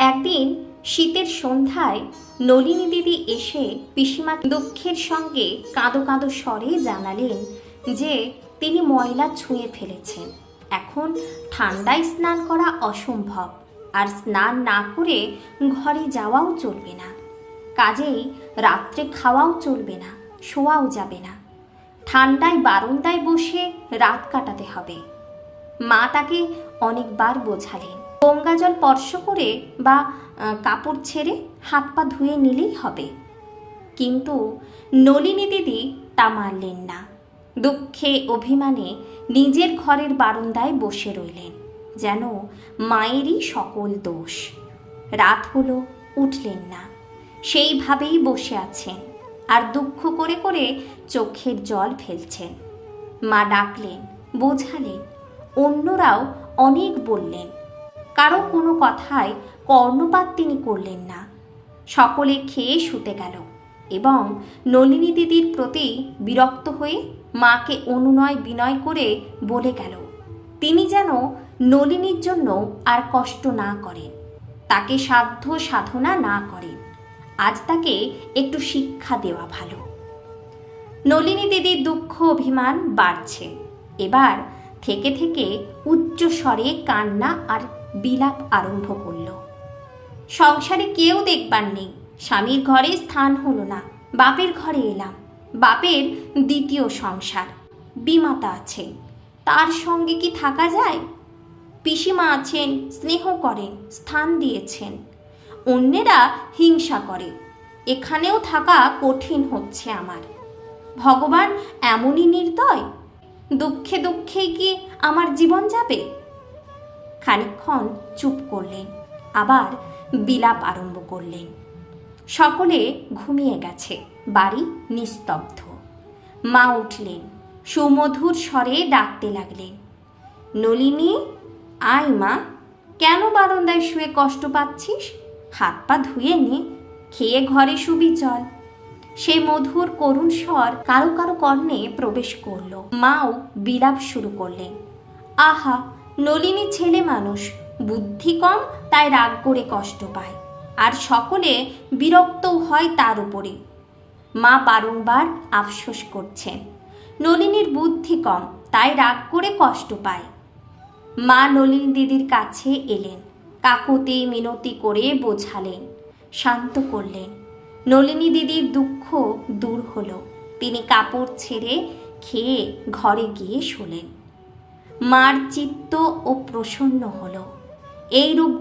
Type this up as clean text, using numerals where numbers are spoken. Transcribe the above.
একদিন শীতের সন্ধ্যায় নলিনী দিদি এসে পিসিমা দুঃখের সঙ্গে কাঁদো কাঁদো স্বরে জানালেন যে তিনি ময়লা ছুঁয়ে ফেলেছেন। এখন ঠান্ডায় স্নান করা অসম্ভব, আর স্নান না করে ঘরে যাওয়াও চলবে না। কাজেই রাত্রে খাওয়াও চলবে না, শোয়াও যাবে না। ঠান্ডায় বারান্দায় বসে রাত কাটাতে হবে। মা তাকে অনেকবার বোঝালেন, গঙ্গা জল স্পর্শ করে বা কাপড় ছেড়ে হাত পা ধুয়ে নিলেই হবে। কিন্তু নলিনী দিদি তা মানলেন না। দুঃখে অভিমানে নিজের ঘরের বারান্দায় বসে রইলেন, যেন মায়েরই সকল দোষ। রাত হলো, উঠলেন না, সেইভাবেই বসে আছেন আর দুঃখ করে করে চোখের জল ফেলছেন। মা ডাকলেন, বোঝালেন, অন্যরাও অনেক বললেন, কারো কোনো কথায় কর্ণপাত তিনি করলেন না। সকলে খেয়ে শুতে গেল এবং নলিনী দিদির প্রতি বিরক্ত হয়ে মাকে অনুনয় বিনয় করে বলে গেল তিনি যেন নলিনীর জন্য আর কষ্ট না করেন, তাকে সাধ্য সাধনা না করেন। আজ তাকে একটু শিক্ষা দেওয়া ভালো। নলিনী দিদির দুঃখ অভিমান বাড়ছে। এবার থেকে থেকে উচ্চ স্বরে কান্না আর বিলাপ আরম্ভ করল। সংসারে কেউ দেখবার নেই, স্বামীর ঘরে স্থান হলো না, বাপের ঘরে এলাম। বাপের দ্বিতীয় সংসার, বিমাতা আছে, তার সঙ্গে কি থাকা যায়? পিসিমা আছেন, স্নেহ করেন, স্থান দিয়েছেন। অন্যেরা হিংসা করে, এখানেও থাকা কঠিন হচ্ছে আমার। ভগবান এমনই নির্দয়? দুঃখে দুঃখেই কি আমার জীবন যাবে? খানিকক্ষণ চুপ করলেন, আবার বিলাপ আরম্ভ করলেন। সকলে ঘুমিয়ে গেছে, বাড়ি নিস্তব্ধ। মা উঠলেন, সুমধুর স্বরে ডাকতে লাগলেন, নলিনী, আয় মা, কেন বারান্দায় শুয়ে কষ্ট পাচ্ছিস? হাত পা ধুয়ে নে, খেয়ে ঘরে শুবি চল। সে মধুর করুণ স্বর কারো কারো কর্ণে প্রবেশ করল। মাও বিলাপ শুরু করলেন, আহা, নলিনী ছেলে মানুষ, বুদ্ধি কম, তাই রাগ করে কষ্ট পায়, আর সকলে বিরক্তও হয় তার উপরে। মা বারংবার আফসোস করছেন, নলিনীর বুদ্ধি কম, তাই রাগ করে কষ্ট পায়। মা নলিনী দিদির কাছে এলেন, কাকুতি মিনতি করে বোঝালেন, শান্ত করলেন। নলিনী দিদির দুঃখ দূর হলো। তিনি কাপড় ছেড়ে খেয়ে ঘরে গিয়ে শুলেন। মার চিত্ত ও প্রসন্ন হলো। এইরূপ